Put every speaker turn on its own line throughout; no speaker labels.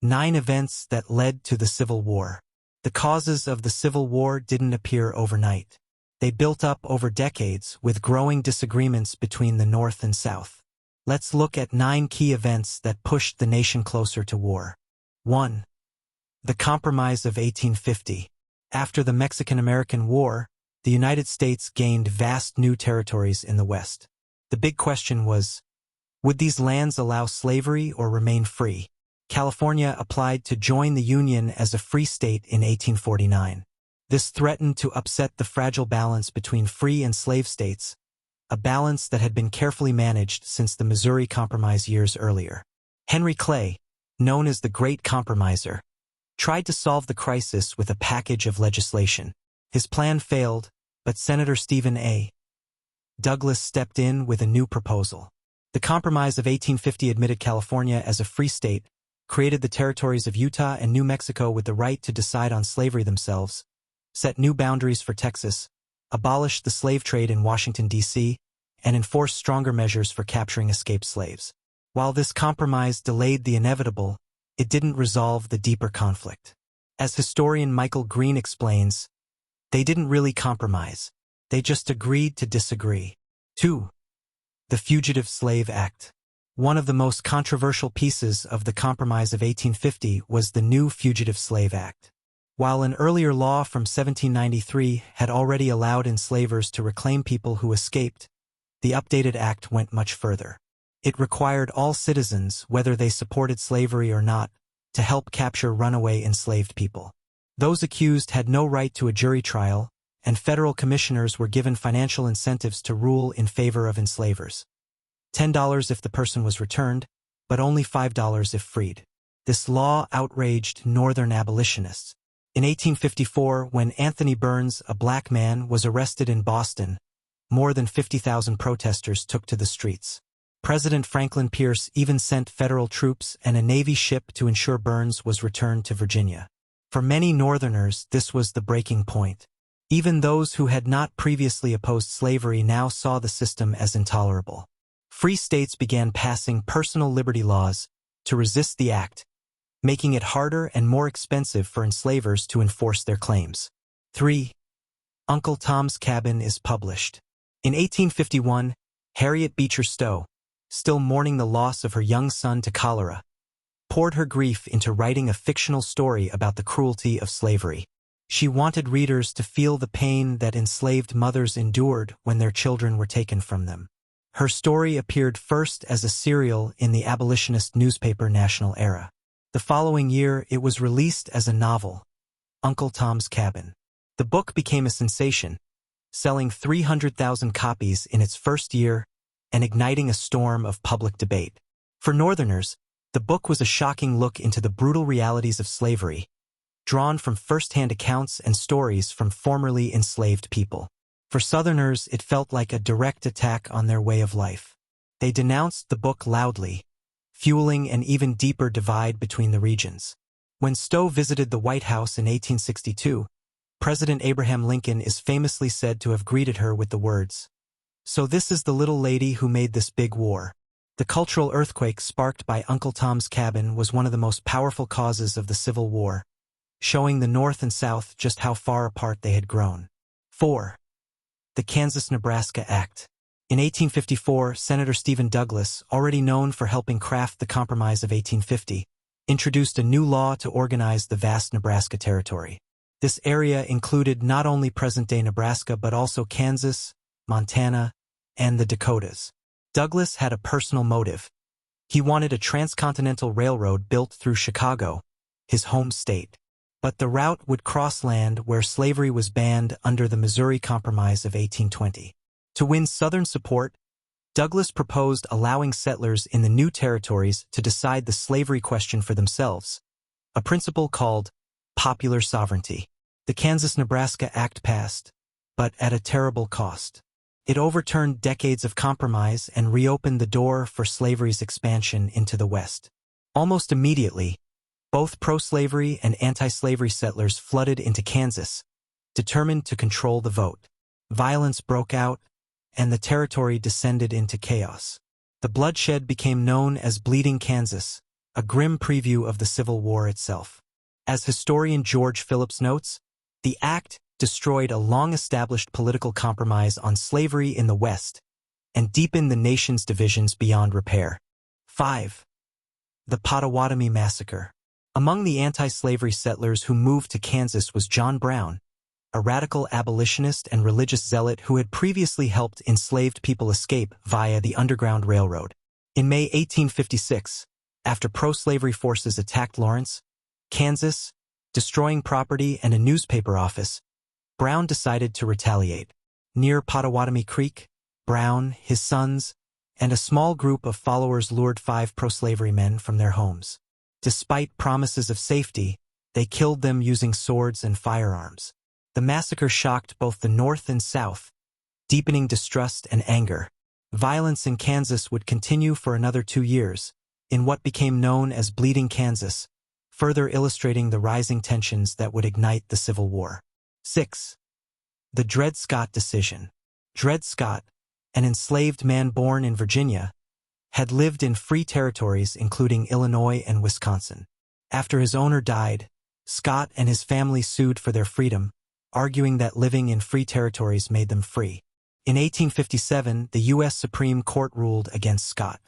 9 events that led to the Civil War. The causes of the Civil War didn't appear overnight. They built up over decades with growing disagreements between the North and South. Let's look at 9 key events that pushed the nation closer to war. 1. The Compromise of 1850. After the Mexican-American War, the United States gained vast new territories in the West. The big question was, would these lands allow slavery or remain free? California applied to join the Union as a free state in 1849. This threatened to upset the fragile balance between free and slave states, a balance that had been carefully managed since the Missouri Compromise years earlier. Henry Clay, known as the Great Compromiser, tried to solve the crisis with a package of legislation. His plan failed, but Senator Stephen A. Douglas stepped in with a new proposal. The Compromise of 1850 admitted California as a free state, created the territories of Utah and New Mexico with the right to decide on slavery themselves, set new boundaries for Texas, abolished the slave trade in Washington, D.C., and enforced stronger measures for capturing escaped slaves. While this compromise delayed the inevitable, it didn't resolve the deeper conflict. As historian Michael Green explains, they didn't really compromise. They just agreed to disagree. 2. The Fugitive Slave Act. One of the most controversial pieces of the Compromise of 1850 was the new Fugitive Slave Act. While an earlier law from 1793 had already allowed enslavers to reclaim people who escaped, the updated act went much further. It required all citizens, whether they supported slavery or not, to help capture runaway enslaved people. Those accused had no right to a jury trial, and federal commissioners were given financial incentives to rule in favor of enslavers. $10 if the person was returned, but only $5 if freed. This law outraged Northern abolitionists. In 1854, when Anthony Burns, a black man, was arrested in Boston, more than 50,000 protesters took to the streets. President Franklin Pierce even sent federal troops and a Navy ship to ensure Burns was returned to Virginia. For many Northerners, this was the breaking point. Even those who had not previously opposed slavery now saw the system as intolerable. Free states began passing personal liberty laws to resist the act, making it harder and more expensive for enslavers to enforce their claims. 3. Uncle Tom's Cabin is published. In 1851, Harriet Beecher Stowe, still mourning the loss of her young son to cholera, poured her grief into writing a fictional story about the cruelty of slavery. She wanted readers to feel the pain that enslaved mothers endured when their children were taken from them. Her story appeared first as a serial in the abolitionist newspaper National Era. The following year, it was released as a novel, Uncle Tom's Cabin. The book became a sensation, selling 300,000 copies in its first year and igniting a storm of public debate. For Northerners, the book was a shocking look into the brutal realities of slavery, drawn from first-hand accounts and stories from formerly enslaved people. For Southerners, it felt like a direct attack on their way of life. They denounced the book loudly, fueling an even deeper divide between the regions. When Stowe visited the White House in 1862, President Abraham Lincoln is famously said to have greeted her with the words, "So this is the little lady who made this big war." The cultural earthquake sparked by Uncle Tom's Cabin was one of the most powerful causes of the Civil War, showing the North and South just how far apart they had grown. 4. The Kansas-Nebraska Act. In 1854, Senator Stephen Douglas, already known for helping craft the Compromise of 1850, introduced a new law to organize the vast Nebraska territory. This area included not only present-day Nebraska but also Kansas, Montana, and the Dakotas. Douglas had a personal motive. He wanted a transcontinental railroad built through Chicago, his home state. But the route would cross land where slavery was banned under the Missouri Compromise of 1820. To win Southern support, Douglas proposed allowing settlers in the new territories to decide the slavery question for themselves, a principle called popular sovereignty. The Kansas-Nebraska Act passed, but at a terrible cost. It overturned decades of compromise and reopened the door for slavery's expansion into the West. Almost immediately, both pro-slavery and anti-slavery settlers flooded into Kansas, determined to control the vote. Violence broke out, and the territory descended into chaos. The bloodshed became known as Bleeding Kansas, a grim preview of the Civil War itself. As historian George Phillips notes, the act destroyed a long-established political compromise on slavery in the West and deepened the nation's divisions beyond repair. 5. The Potawatomi Massacre. Among the anti-slavery settlers who moved to Kansas was John Brown, a radical abolitionist and religious zealot who had previously helped enslaved people escape via the Underground Railroad. In May 1856, after pro-slavery forces attacked Lawrence, Kansas, destroying property and a newspaper office, Brown decided to retaliate. Near Potawatomi Creek, Brown, his sons, and a small group of followers lured 5 pro-slavery men from their homes. Despite promises of safety, they killed them using swords and firearms. The massacre shocked both the North and South, deepening distrust and anger. Violence in Kansas would continue for another 2 years, in what became known as Bleeding Kansas, further illustrating the rising tensions that would ignite the Civil War. 6. The Dred Scott decision. Dred Scott, an enslaved man born in Virginia, had lived in free territories including Illinois and Wisconsin. After his owner died, Scott and his family sued for their freedom, arguing that living in free territories made them free. In 1857, the U.S. Supreme Court ruled against Scott.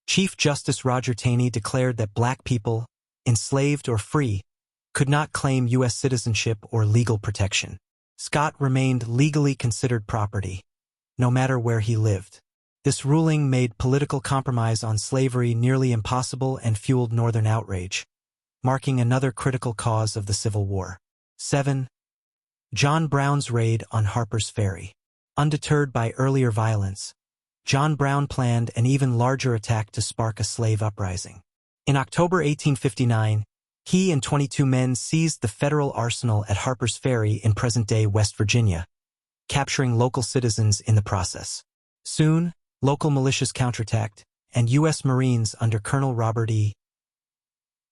Chief Justice Roger Taney declared that black people, enslaved or free, could not claim U.S. citizenship or legal protection. Scott remained legally considered property, no matter where he lived. This ruling made political compromise on slavery nearly impossible and fueled Northern outrage, marking another critical cause of the Civil War. 7. John Brown's raid on Harper's Ferry. Undeterred by earlier violence, John Brown planned an even larger attack to spark a slave uprising. In October 1859, he and 22 men seized the federal arsenal at Harper's Ferry in present-day West Virginia, capturing local citizens in the process. Soon, local militias counterattacked, and U.S. Marines under Colonel Robert E.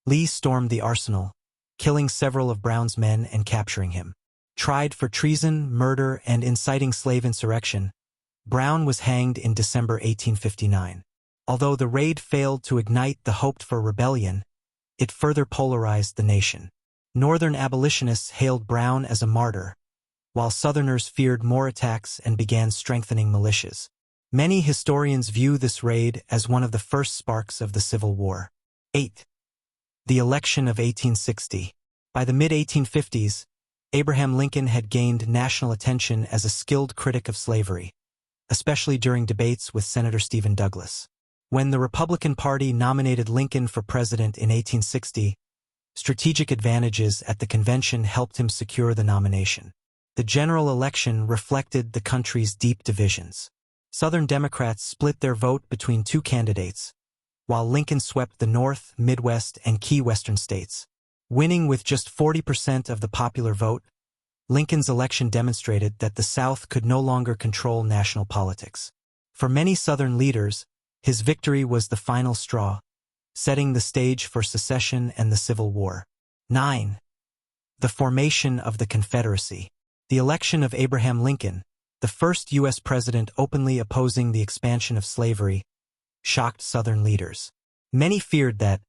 Lee stormed the arsenal, killing several of Brown's men and capturing him. Tried for treason, murder, and inciting slave insurrection, Brown was hanged in December 1859. Although the raid failed to ignite the hoped-for rebellion, it further polarized the nation. Northern abolitionists hailed Brown as a martyr, while Southerners feared more attacks and began strengthening militias. Many historians view this raid as one of the first sparks of the Civil War. 8. The election of 1860. By the mid-1850s, Abraham Lincoln had gained national attention as a skilled critic of slavery, especially during debates with Senator Stephen Douglas. When the Republican Party nominated Lincoln for president in 1860, strategic advantages at the convention helped him secure the nomination. The general election reflected the country's deep divisions. Southern Democrats split their vote between 2 candidates, while Lincoln swept the North, Midwest, and key Western states. Winning with just 40% of the popular vote, Lincoln's election demonstrated that the South could no longer control national politics. For many Southern leaders, his victory was the final straw, setting the stage for secession and the Civil War. 9. The formation of the Confederacy. The election of Abraham Lincoln, the first U.S. president openly opposing the expansion of slavery, shocked Southern leaders. Many feared that,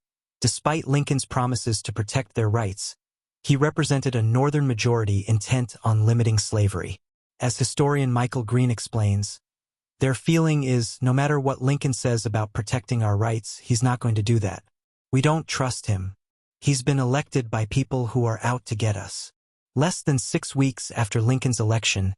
despite Lincoln's promises to protect their rights, he represented a Northern majority intent on limiting slavery. As historian Michael Green explains, their feeling is, no matter what Lincoln says about protecting our rights, he's not going to do that. We don't trust him. He's been elected by people who are out to get us. Less than 6 weeks after Lincoln's election,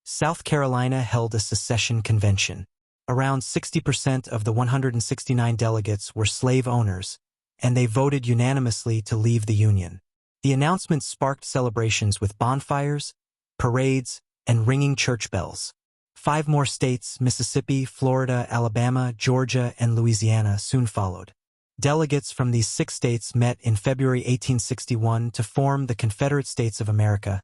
South Carolina held a secession convention. Around 60% of the 169 delegates were slave owners, and they voted unanimously to leave the Union. The announcement sparked celebrations with bonfires, parades, and ringing church bells. 5 more states, Mississippi, Florida, Alabama, Georgia, and Louisiana, soon followed. Delegates from these 6 states met in February 1861 to form the Confederate States of America,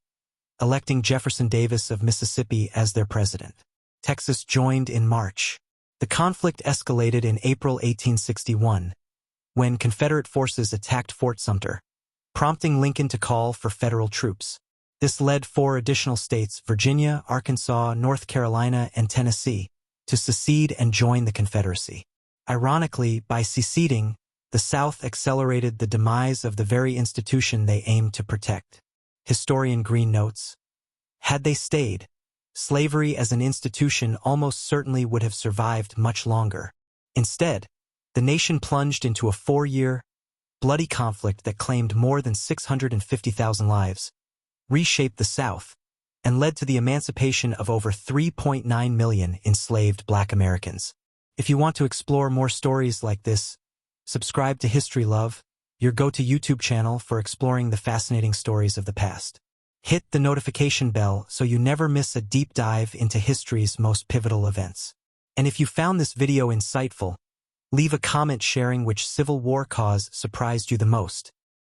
electing Jefferson Davis of Mississippi as their president. Texas joined in March. The conflict escalated in April 1861, when Confederate forces attacked Fort Sumter, prompting Lincoln to call for federal troops. This led 4 additional states, Virginia, Arkansas, North Carolina, and Tennessee, to secede and join the Confederacy. Ironically, by seceding, the South accelerated the demise of the very institution they aimed to protect. Historian Green notes, had they stayed, slavery as an institution almost certainly would have survived much longer. Instead, the nation plunged into a 4-year, bloody conflict that claimed more than 650,000 lives, reshaped the South, and led to the emancipation of over 3.9 million enslaved Black Americans. If you want to explore more stories like this, subscribe to History Love, your go-to YouTube channel for exploring the fascinating stories of the past. Hit the notification bell so you never miss a deep dive into history's most pivotal events. And if you found this video insightful, leave a comment sharing which Civil War cause surprised you the most.